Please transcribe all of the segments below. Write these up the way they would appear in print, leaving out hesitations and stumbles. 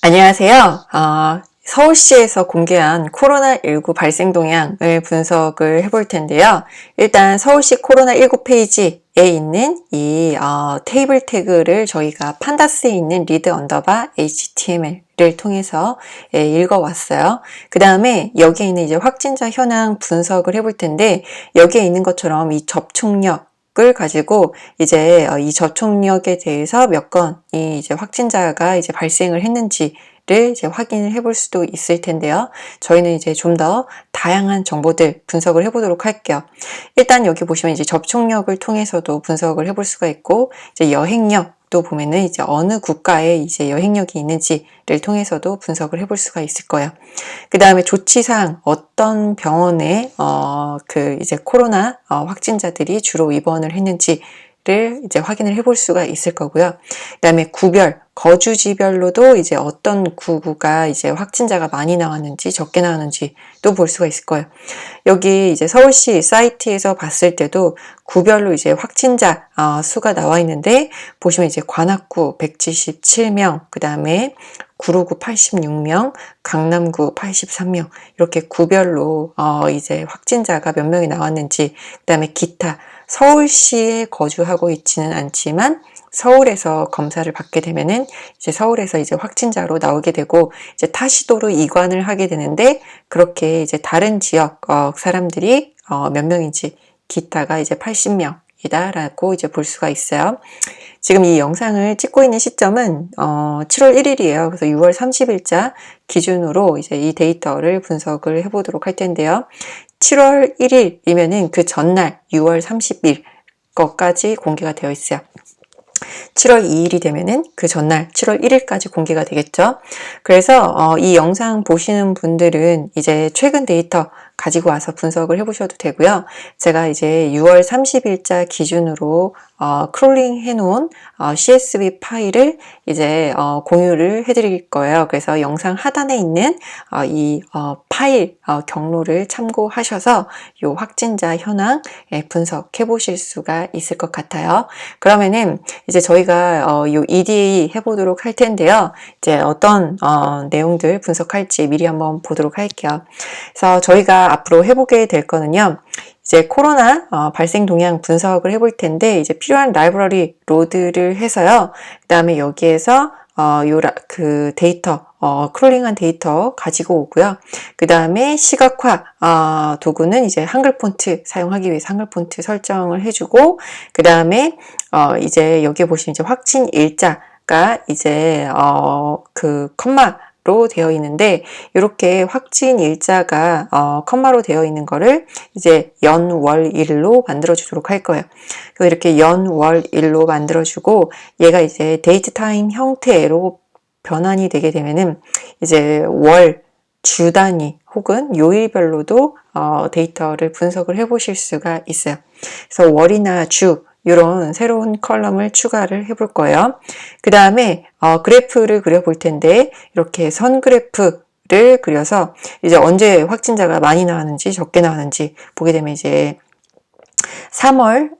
안녕하세요. 서울시에서 공개한 코로나19 발생 동향을 분석을 해볼 텐데요. 일단 서울시 코로나19 페이지에 있는 이 테이블 태그를 저희가 판다스에 있는 리드 언더바 HTML을 통해서 읽어왔어요. 그 다음에 여기에 있는 이제 확진자 현황 분석을 해볼 텐데, 여기에 있는 것처럼 이 접촉력 을 가지고 이제 이 접촉력에 대해서 몇 건이 이제 확진자가 이제 발생을 했는지를 이제 확인을 해볼 수도 있을 텐데요. 저희는 이제 좀 더 다양한 정보들 분석을 해보도록 할게요. 일단 여기 보시면 이제 접촉력을 통해서도 분석을 해볼 수가 있고, 이제 여행력도 보면은 이제 어느 국가에 이제 여행력이 있는지를 통해서도 분석을 해볼 수가 있을 거예요. 그 다음에 조치사항, 어떤 병원에 이제 코로나 확진자들이 주로 입원을 했는지를 이제 확인을 해볼 수가 있을 거고요. 그 다음에 구별, 거주지별로도 이제 어떤 구가 이제 확진자가 많이 나왔는지 적게 나왔는지 또 볼 수가 있을 거예요. 여기 이제 서울시 사이트에서 봤을 때도 구별로 이제 확진자 수가 나와 있는데, 보시면 이제 관악구 177명, 그 다음에 구로구 86명, 강남구 83명, 이렇게 구별로 이제 확진자가 몇 명이 나왔는지, 그 다음에 기타, 서울시에 거주하고 있지는 않지만 서울에서 검사를 받게 되면은 이제 서울에서 이제 확진자로 나오게 되고, 이제 타시도로 이관을 하게 되는데, 그렇게 이제 다른 지역 사람들이 몇 명인지, 기타가 이제 80명이다라고 이제 볼 수가 있어요. 지금 이 영상을 찍고 있는 시점은 7월 1일이에요. 그래서 6월 30일자 기준으로 이제 이 데이터를 분석을 해보도록 할 텐데요. 7월 1일이면은 그 전날 6월 30일 것까지 공개가 되어 있어요. 7월 2일이 되면은 그 전날 7월 1일까지 공개가 되겠죠. 그래서 이 영상 보시는 분들은 이제 최근 데이터 가지고 와서 분석을 해보셔도 되고요. 제가 이제 6월 30일자 기준으로 크롤링 해놓은 CSV 파일을 이제 공유를 해드릴 거예요. 그래서 영상 하단에 있는 이 파일 경로를 참고하셔서 이 확진자 현황 분석해 보실 수가 있을 것 같아요. 그러면은 이제 저희가 이 EDA 해보도록 할 텐데요. 이제 어떤 내용들 분석할지 미리 한번 보도록 할게요. 그래서 저희가 앞으로 해보게 될 거는요. 이제 코로나 발생 동향 분석을 해볼 텐데, 이제 필요한 라이브러리 로드를 해서요. 그 다음에 여기에서 그 데이터, 크롤링한 데이터 가지고 오고요. 그 다음에 시각화 도구는 이제 한글 폰트 사용하기 위해서 한글 폰트 설정을 해주고, 그 다음에 이제 여기 보시면 이제 확진 일자가 이제 그 컴마로 되어 있는데, 이렇게 확진 일자가 컴마로 되어 있는 거를 이제 연월일로 만들어 주도록 할 거예요. 그래서 이렇게 연월일로 만들어 주고, 얘가 이제 데이트 타임 형태로 변환이 되게 되면은 이제 월, 주 단위 혹은 요일별로도 데이터를 분석을 해 보실 수가 있어요. 그래서 월이나 주, 이런 새로운 컬럼을 추가를 해볼 거예요. 그 다음에 그래프를 그려볼 텐데, 이렇게 선 그래프를 그려서 이제 언제 확진자가 많이 나왔는지 적게 나왔는지 보게 되면 이제 3월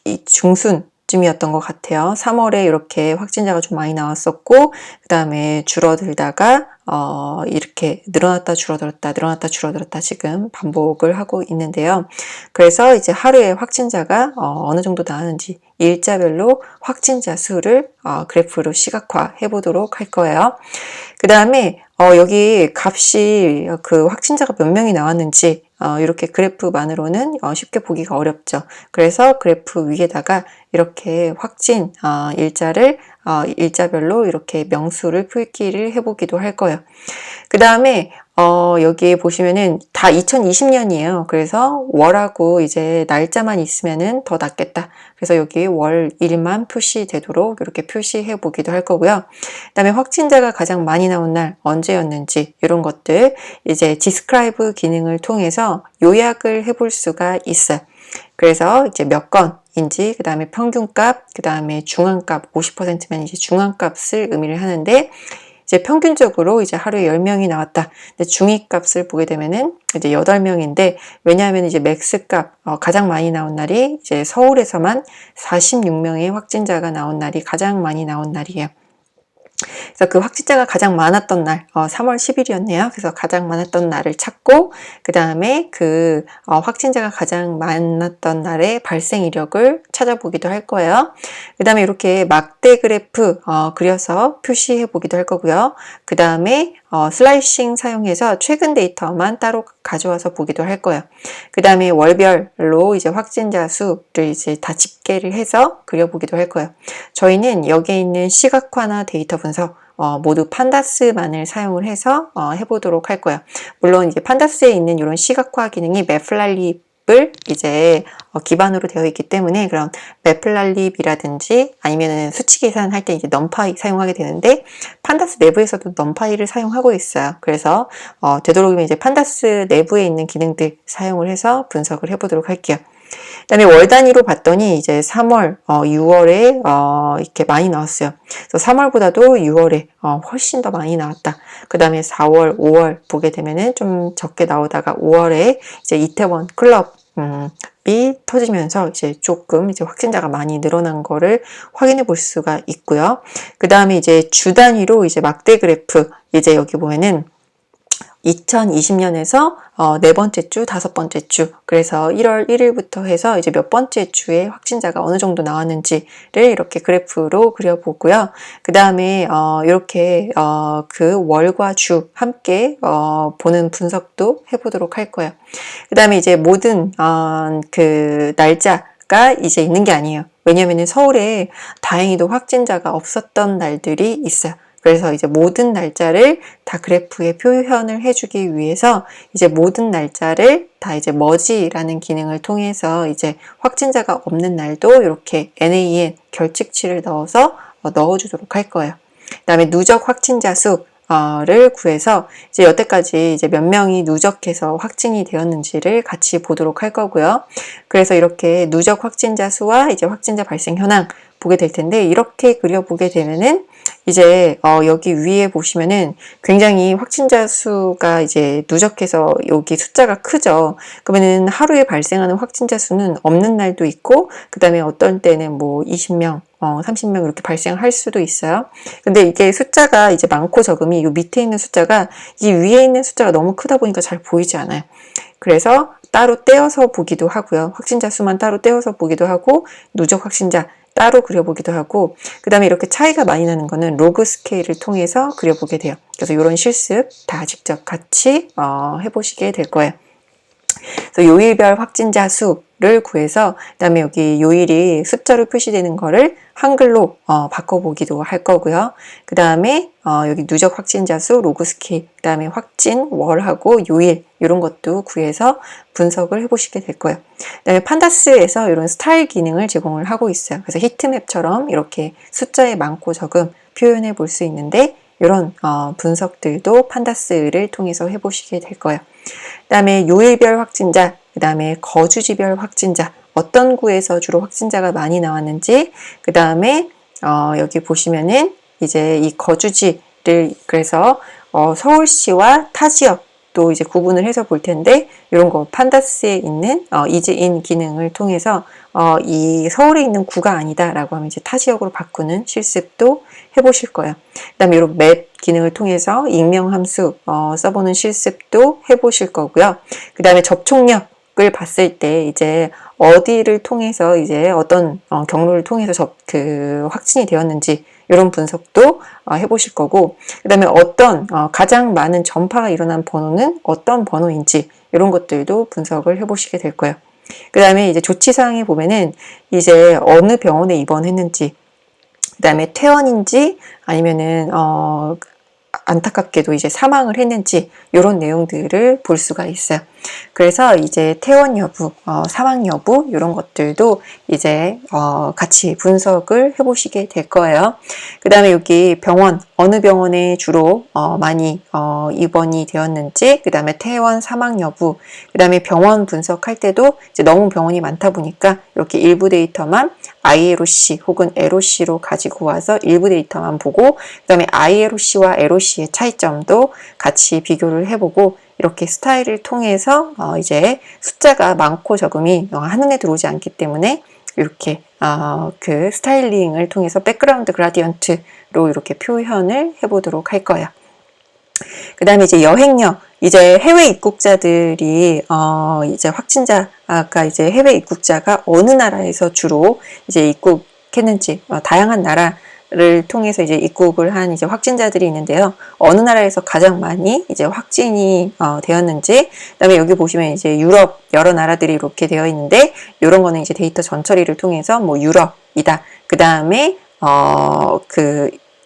이 중순쯤이었던 것 같아요. 3월에 이렇게 확진자가 좀 많이 나왔었고, 그 다음에 줄어들다가 이렇게 늘어났다 줄어들었다 지금 반복을 하고 있는데요. 그래서 이제 하루에 확진자가 어느 정도 나왔는지 일자별로 확진자 수를 그래프로 시각화 해보도록 할 거예요. 그 다음에 여기 값이 그 확진자가 몇 명이 나왔는지 이렇게 그래프만으로는 쉽게 보기가 어렵죠. 그래서 그래프 위에다가 이렇게 확진 일자를 일자별로 이렇게 명수를 표기를 해보기도 할 거예요. 그 다음에 여기 보시면은 다 2020년이에요. 그래서 월하고 이제 날짜만 있으면은 더 낫겠다. 그래서 여기 월일만 표시되도록 이렇게 표시해 보기도 할 거고요. 그 다음에 확진자가 가장 많이 나온 날 언제였는지 이런 것들 이제 디스크라이브 기능을 통해서 요약을 해볼 수가 있어요. 그래서 이제 몇 건인지, 그 다음에 평균값, 그 다음에 중앙값 50%면 이제 중앙값을 의미를 하는데, 이제 평균적으로 이제 하루에 10명이 나왔다. 근데 중위값을 보게 되면은 이제 8명인데, 왜냐하면 이제 맥스값, 가장 많이 나온 날이 이제 서울에서만 46명의 확진자가 나온 날이 가장 많이 나온 날이에요. 그래서 그 확진자가 가장 많았던 날, 3월 10일이었네요. 그래서 가장 많았던 날을 찾고, 그 다음에 그 확진자가 가장 많았던 날의 발생 이력을 찾아보기도 할 거예요. 그 다음에 이렇게 막대 그래프 그려서 표시해 보기도 할 거고요. 그 다음에 슬라이싱 사용해서 최근 데이터만 따로 가져와서 보기도 할 거예요. 그 다음에 월별로 이제 확진자 수를 이제 다 집계를 해서 그려보기도 할 거예요. 저희는 여기에 있는 시각화나 데이터 분석 모두 판다스만을 사용을 해서 해보도록 할 거예요. 물론 이제 판다스에 있는 이런 시각화 기능이 매플랄립을 이제 기반으로 되어 있기 때문에 그런 매플랄립이라든지 아니면은 수치 계산할 때 이제 넘파이 사용하게 되는데 판다스 내부에서도 넘파이를 사용하고 있어요. 그래서 되도록이면 이제 판다스 내부에 있는 기능들 사용을 해서 분석을 해보도록 할게요. 그다음에 월 단위로 봤더니 이제 3월, 6월에 이렇게 많이 나왔어요. 그래서 3월보다도 6월에 훨씬 더 많이 나왔다. 그다음에 4월, 5월 보게 되면은 좀 적게 나오다가 5월에 이제 이태원 클럽 이 터지면서 이제 조금 이제 확진자가 많이 늘어난 거를 확인해 볼 수가 있고요. 그 다음에 이제 주 단위로 이제 막대 그래프 이제 여기 보면은 2020년에서 네 번째 주, 다섯 번째 주, 그래서 1월 1일부터 해서 이제 몇 번째 주에 확진자가 어느 정도 나왔는지를 이렇게 그래프로 그려보고요. 그 다음에 이렇게 그 월과 주 함께 보는 분석도 해보도록 할 거예요. 그 다음에 이제 모든 그 날짜가 이제 있는 게 아니에요. 왜냐면은 서울에 다행히도 확진자가 없었던 날들이 있어요. 그래서 이제 모든 날짜를 다 그래프에 표현을 해주기 위해서 이제 모든 날짜를 다 이제 머지라는 기능을 통해서 이제 확진자가 없는 날도 이렇게 NaN 결칙치를 넣어서 넣어주도록 할 거예요. 그 다음에 누적 확진자 수를 구해서 이제 여태까지 이제 몇 명이 누적해서 확진이 되었는지를 같이 보도록 할 거고요. 그래서 이렇게 누적 확진자 수와 이제 확진자 발생 현황 보게 될 텐데 이렇게 그려보게 되면은 이제 여기 위에 보시면은 굉장히 확진자 수가 이제 누적해서 여기 숫자가 크죠. 그러면은 하루에 발생하는 확진자 수는 없는 날도 있고 그 다음에 어떤 때는 뭐 20명 30명 이렇게 발생할 수도 있어요. 근데 이게 숫자가 이제 많고 적음이 이 밑에 있는 숫자가 이 위에 있는 숫자가 너무 크다 보니까 잘 보이지 않아요. 그래서 따로 떼어서 보기도 하고요. 확진자 수만 따로 떼어서 보기도 하고 누적 확진자 따로 그려보기도 하고 그 다음에 이렇게 차이가 많이 나는 거는 로그 스케일을 통해서 그려보게 돼요. 그래서 이런 실습 다 직접 같이 해보시게 될 거예요. 그래서 요일별 확진자 수를 구해서 그다음에 여기 요일이 숫자로 표시되는 거를 한글로 바꿔보기도 할 거고요. 그 다음에 여기 누적 확진자 수, 로그 스케일, 그 다음에 확진, 월하고 요일 이런 것도 구해서 분석을 해보시게 될 거예요. 그 다음에 판다스에서 이런 스타일 기능을 제공을 하고 있어요. 그래서 히트맵처럼 이렇게 숫자의 많고 적음 표현해 볼 수 있는데 이런 분석들도 판다스를 통해서 해보시게 될 거예요. 그 다음에 요일별 확진자, 그 다음에 거주지별 확진자, 어떤 구에서 주로 확진자가 많이 나왔는지, 그 다음에 여기 보시면은 이제 이 거주지를 그래서 서울시와 타 지역도 이제 구분을 해서 볼 텐데 이런 거 판다스에 있는 이즈인 기능을 통해서 이 서울에 있는 구가 아니다라고 하면 이제 타 지역으로 바꾸는 실습도 해보실 거예요. 그 다음에 이런 맵 기능을 통해서 익명 함수 써보는 실습도 해보실 거고요. 그 다음에 접촉력을 봤을 때 이제 어디를 통해서 이제 어떤 경로를 통해서 확진이 되었는지 이런 분석도 해보실 거고 그 다음에 어떤 가장 많은 전파가 일어난 번호는 어떤 번호인지 이런 것들도 분석을 해보시게 될 거예요. 그 다음에 이제 조치사항에 보면은 이제 어느 병원에 입원했는지 그 다음에 퇴원인지 아니면은 안타깝게도 이제 사망을 했는지 이런 내용들을 볼 수가 있어요. 그래서 이제 퇴원 여부, 사망 여부 이런 것들도 이제 같이 분석을 해보시게 될 거예요. 그 다음에 여기 병원, 어느 병원에 주로 많이 입원이 되었는지, 그 다음에 퇴원, 사망 여부, 그 다음에 병원 분석할 때도 이제 너무 병원이 많다 보니까 이렇게 일부 데이터만 ILOC 혹은 LOC로 가지고 와서 일부 데이터만 보고 그 다음에 ILOC와 LOC의 차이점도 같이 비교를 해보고 이렇게 스타일을 통해서 이제 숫자가 많고 적음이 한눈에 들어오지 않기 때문에 이렇게 그 스타일링을 통해서 백그라운드 그라디언트로 이렇게 표현을 해보도록 할 거예요. 그 다음에 이제 여행력, 이제 해외 입국자들이, 이제 확진자가 이제 해외 입국자가 어느 나라에서 주로 이제 입국했는지, 다양한 나라를 통해서 이제 입국을 한 이제 확진자들이 있는데요. 어느 나라에서 가장 많이 이제 확진이 되었는지, 그다음에 여기 보시면 이제 유럽 여러 나라들이 이렇게 되어 있는데, 이런 거는 이제 데이터 전처리를 통해서 뭐 유럽이다. 그 다음에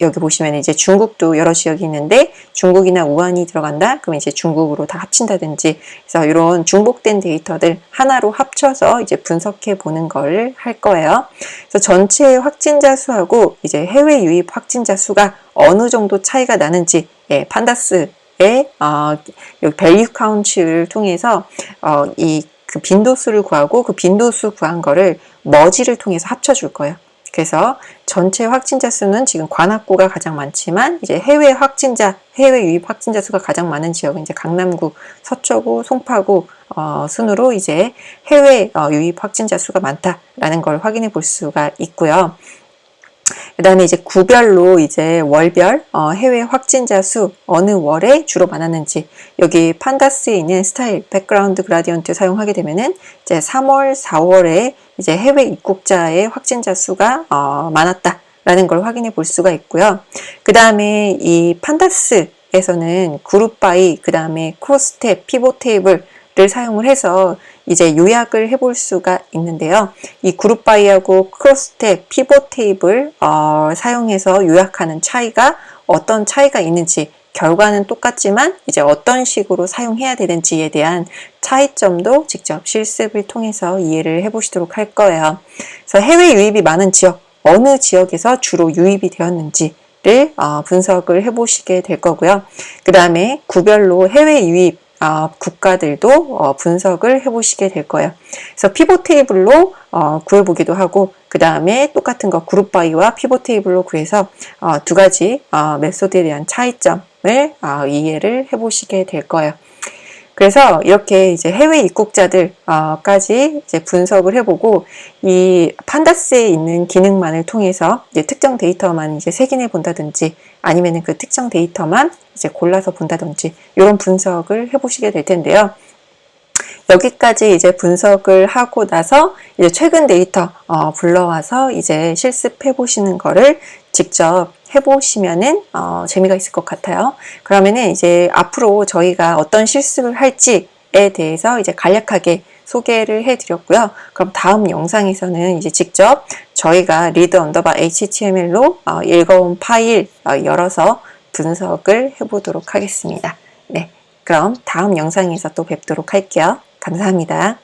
여기 보시면 이제 중국도 여러 지역이 있는데 중국이나 우한이 들어간다? 그럼 이제 중국으로 다 합친다든지, 그래서 이런 중복된 데이터들 하나로 합쳐서 이제 분석해 보는 걸 할 거예요. 그래서 전체 확진자 수하고 이제 해외 유입 확진자 수가 어느 정도 차이가 나는지, 판다스의 여기 밸류 카운트를 통해서 그 빈도수를 구하고 그 빈도수 구한 거를 머지를 통해서 합쳐줄 거예요. 그래서 전체 확진자 수는 지금 관악구가 가장 많지만 이제 해외 유입 확진자 수가 가장 많은 지역은 이제 강남구, 서초구, 송파구 순으로 이제 해외 유입 확진자 수가 많다라는 걸 확인해 볼 수가 있고요. 그 다음에 이제 구별로 이제 월별 해외 확진자 수 어느 월에 주로 많았는지, 여기 판다스에 있는 스타일 백그라운드 그라디언트 사용하게 되면은 이제 3월, 4월에 이제 해외 입국자의 확진자 수가 많았다라는 걸 확인해 볼 수가 있고요. 그 다음에 이 판다스에서는 그룹 바이, 그 다음에 크로스탭, 피봇 테이블을 사용을 해서 이제 요약을 해볼 수가 있는데요. 이 그룹 바이하고 크로스탭, 피봇 테이블 사용해서 요약하는 차이가 어떤 차이가 있는지, 결과는 똑같지만 이제 어떤 식으로 사용해야 되는지에 대한 차이점도 직접 실습을 통해서 이해를 해보시도록 할 거예요. 그래서 해외 유입이 많은 지역, 어느 지역에서 주로 유입이 되었는지를 분석을 해보시게 될 거고요. 그 다음에 구별로 해외 유입 국가들도 분석을 해보시게 될 거예요. 그래서 피봇 테이블로 구해보기도 하고, 그 다음에 똑같은 거 그룹 바이와 피봇 테이블로 구해서 두 가지 메소드에 대한 차이점을 이해를 해보시게 될 거예요. 그래서 이렇게 이제 해외 입국자들까지 이제 분석을 해보고, 이 판다스에 있는 기능만을 통해서 이제 특정 데이터만 이제 색인해 본다든지, 아니면은 그 특정 데이터만 이제 골라서 본다든지, 이런 분석을 해보시게 될 텐데요. 여기까지 이제 분석을 하고 나서 이제 최근 데이터 불러와서 이제 실습해 보시는 거를 직접 해보시면은 재미가 있을 것 같아요. 그러면은 이제 앞으로 저희가 어떤 실습을 할지에 대해서 이제 간략하게 소개를 해드렸고요. 그럼 다음 영상에서는 이제 직접 저희가 read_html로 읽어온 파일 열어서 분석을 해보도록 하겠습니다. 네, 그럼 다음 영상에서 또 뵙도록 할게요. 감사합니다.